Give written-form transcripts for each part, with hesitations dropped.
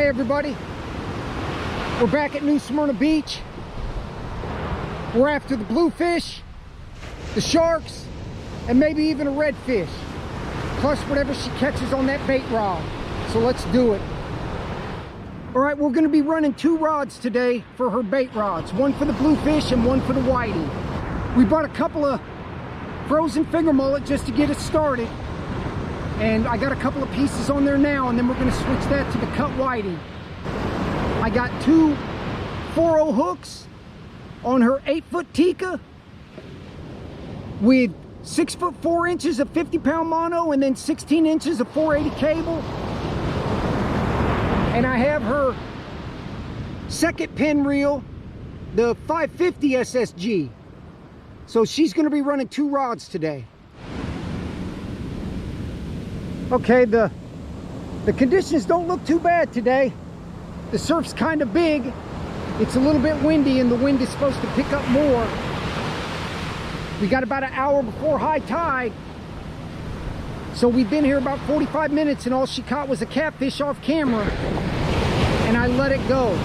Hi everybody, we're back at New Smyrna Beach. We're after the bluefish, the sharks, and maybe even a redfish, plus whatever she catches on that bait rod. So let's do it. All right, we're going to be running 2 rods today for her bait rods, one for the bluefish and one for the whiting. We bought a couple of frozen finger mullet just to get us started, and I got a couple of pieces on there now, and then we're going to switch that to the cut whiting. I got 2 4-0 hooks on her 8-foot Tica with 6 foot 4 inches of 50-pound mono and then 16 inches of 480 cable. And I have her second Penn reel, the 550 SSG. So she's going to be running 2 rods today. Okay, the conditions don't look too bad today. The surf's kind of big. It's a little bit windy and the wind is supposed to pick up more. We got about an hour before high tide. So we've been here about 45 minutes and all she caught was a catfish off camera. And I let it go.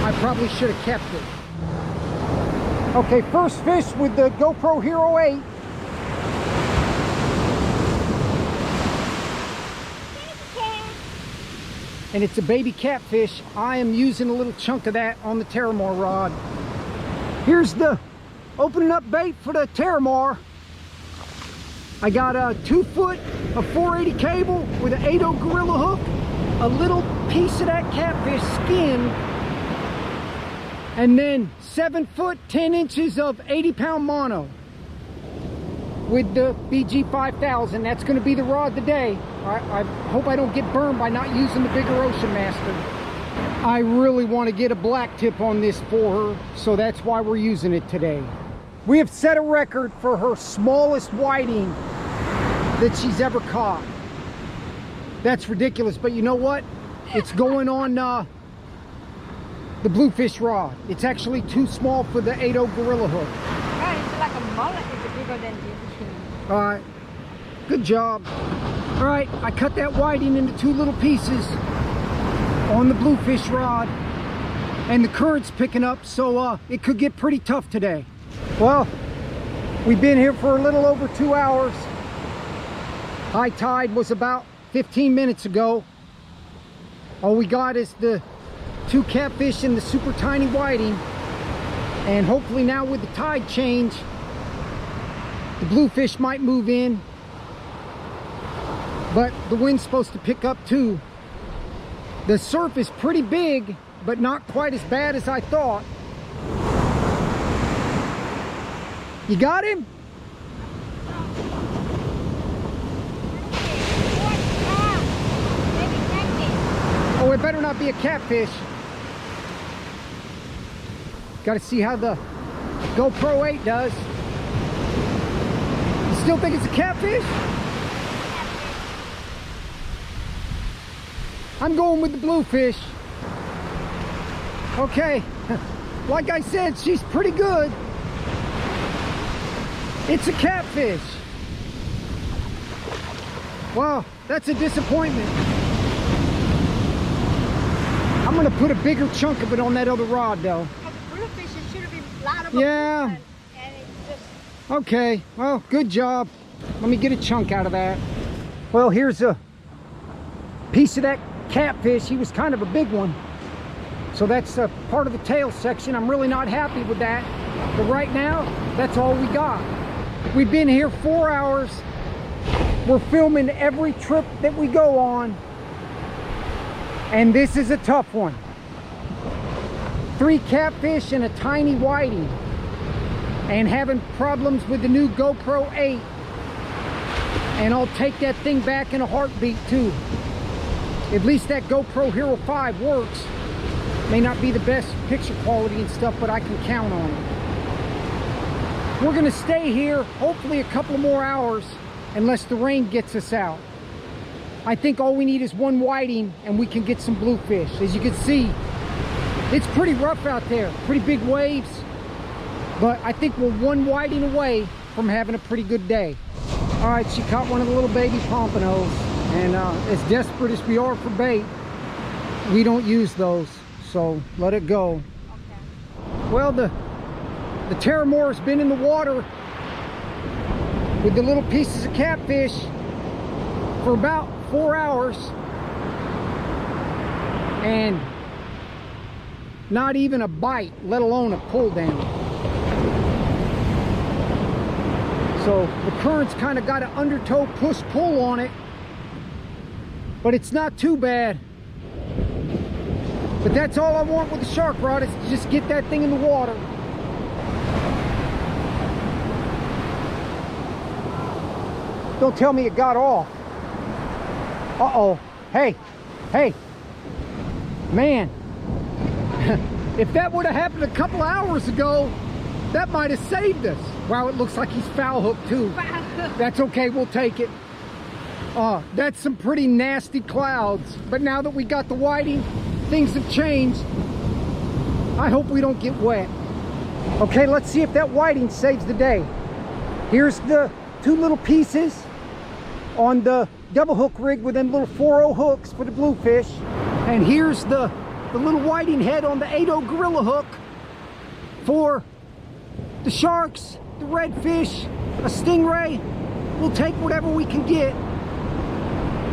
I probably should have kept it. Okay, first fish with the GoPro Hero 8. And it's a baby catfish. I am using a little chunk of that on the Terramar rod. Here's the opening up bait for the Terramar. I got a 2 foot of 480 cable with an 8-0 Gorilla hook, a little piece of that catfish skin, and then 7 foot 10 inches of 80-pound mono with the BG 5000. That's going to be the rod today. I hope I don't get burned by not using the bigger Ocean Master. I really want to get a black tip on this for her, so that's why we're using it today. We have set a record for her smallest whiting that she's ever caught. That's ridiculous, but you know what? It's going on the bluefish rod. It's actually too small for the 8-0 Gorilla hook. Yeah, it's like a mullet. It's bigger than this. All right, good job. All right, I cut that whiting into 2 little pieces on the bluefish rod, and the current's picking up, so it could get pretty tough today. Well, we've been here for a little over 2 hours. High tide was about 15 minutes ago. All we got is the 2 catfish and the super tiny whiting, and hopefully now with the tide change, the bluefish might move in, but the wind's supposed to pick up too. The surf is pretty big, but not quite as bad as I thought. You got him? Oh, it better not be a catfish. Got to see how the GoPro 8 does. You still think it's a catfish? I'm going with the bluefish. Okay, like I said, she's pretty good. It's a catfish. Wow, that's a disappointment. I'm gonna put a bigger chunk of it on that other rod though. The bluefish should have been flat. Yeah. And it's just... Okay, well, good job. Let me get a chunk out of that. Well, here's a piece of that catfish. He was kind of a big one. So that's part of the tail section. I'm really not happy with that. But right now, that's all we got. We've been here 4 hours. We're filming every trip that we go on. And this is a tough one. 3 catfish and a tiny whiting. And having problems with the new GoPro 8. And I'll take that thing back in a heartbeat too. At least that GoPro Hero 5 works. May not be the best picture quality and stuff, but I can count on it. We're gonna stay here hopefully a couple more hours unless the rain gets us out. I think all we need is 1 whiting and we can get some bluefish. As you can see, it's pretty rough out there, pretty big waves, but I think we're 1 whiting away from having a pretty good day. All right, she caught one of the little baby pompanos, and as desperate as we are for bait, we don't use those, so let it go. Okay. Well, the Terramore has been in the water with the little pieces of catfish for about 4 hours, and not even a bite, let alone a pull down. So the current's kind of got an undertow push-pull on it, but it's not too bad. But that's all I want with the shark rod, is to just get that thing in the water. Don't tell me it got off. Uh-oh. Hey, man. If that would have happened a couple hours ago, that might have saved us. Wow, it looks like he's foul hooked too. That's okay, we'll take it. That's some pretty nasty clouds. But now that we got the whiting, things have changed. I hope we don't get wet. Okay, let's see if that whiting saves the day. Here's the 2 little pieces on the double hook rig with them little 4-0 hooks for the bluefish. And here's the little whiting head on the 8-0 gorilla hook for the sharks, the redfish, a stingray. We'll take whatever we can get.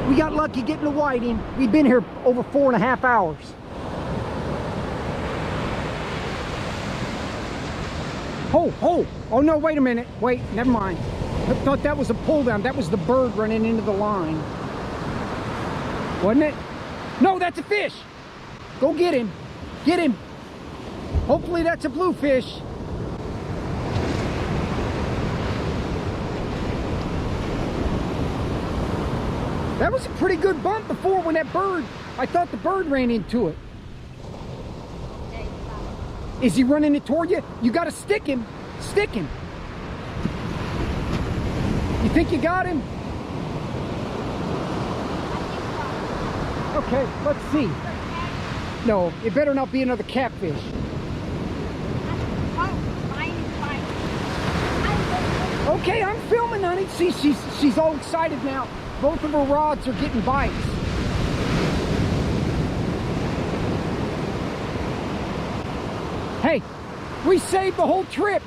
We got lucky getting the whiting. We've been here over 4.5 hours. Oh no, wait a minute. Wait, never mind. I thought that was a pull down. That was the bird running into the line. Wasn't it? No, that's a fish. Go get him. Get him. Hopefully that's a bluefish. That was a pretty good bump before when that bird, I thought the bird ran into it. Is he running it toward you? You got to stick him. Stick him. You think you got him? Okay, let's see. No, it better not be another catfish. Okay, I'm filming, honey. See, she's all excited now. Both of her rods are getting bites. Hey, we saved the whole trip.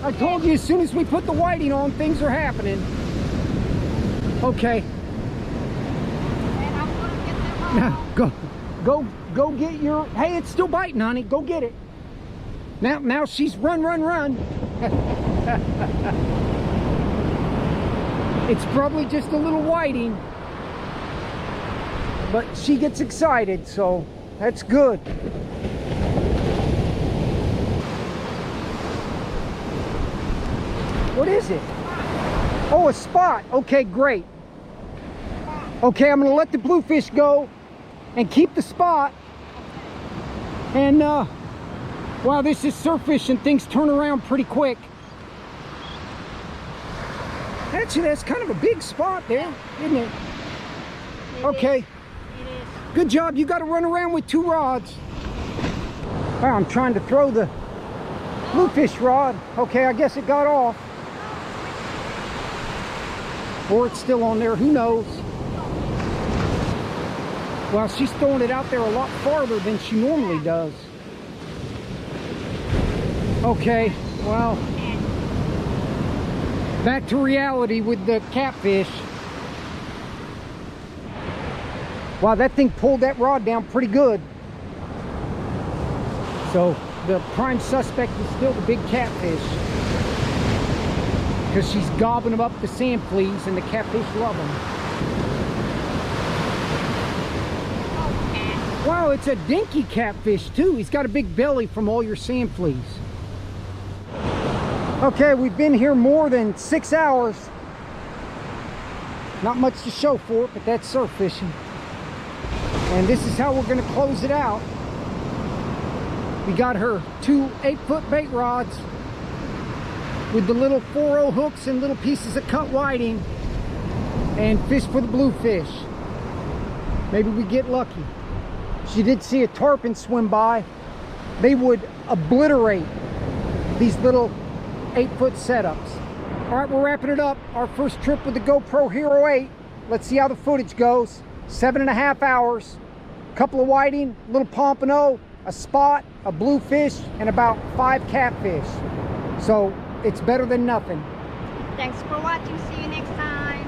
I told you as soon as we put the whiting on, things are happening. Okay. Now, go get your, hey, it's still biting, honey. Go get it. Now she's run. It's probably just a little whiting, but she gets excited, so that's good. What is it? Oh, a spot. Okay, great. Okay, I'm gonna let the bluefish go and keep the spot. And wow, this is surf fishing. Things turn around pretty quick. Actually, that's kind of a big spot there, isn't it? Okay. It is. Good job. You got to run around with 2 rods. Wow, I'm trying to throw the bluefish rod. Okay, I guess it got off. Or it's still on there. Who knows? Well, she's throwing it out there a lot farther than she normally does. Okay, well, back to reality with the catfish. Wow, that thing pulled that rod down pretty good. So the prime suspect is still the big catfish, because she's gobbing them up the sand fleas, and the catfish love them. Wow, it's a dinky catfish too. He's got a big belly from all your sand fleas. Okay, we've been here more than 6 hours. Not much to show for it, but that's surf fishing. And this is how we're going to close it out. We got her 2 8-foot bait rods with the little 4-0 hooks and little pieces of cut whiting, and fish for the bluefish. Maybe we get lucky. She did see a tarpon swim by. They would obliterate these little 8-foot setups. All right, we're wrapping it up. Our first trip with the GoPro Hero 8. Let's see how the footage goes. 7.5 hours. couple of whiting, a little pompano, a spot, a bluefish, and about 5 catfish. So it's better than nothing. Thanks for watching. See you next time.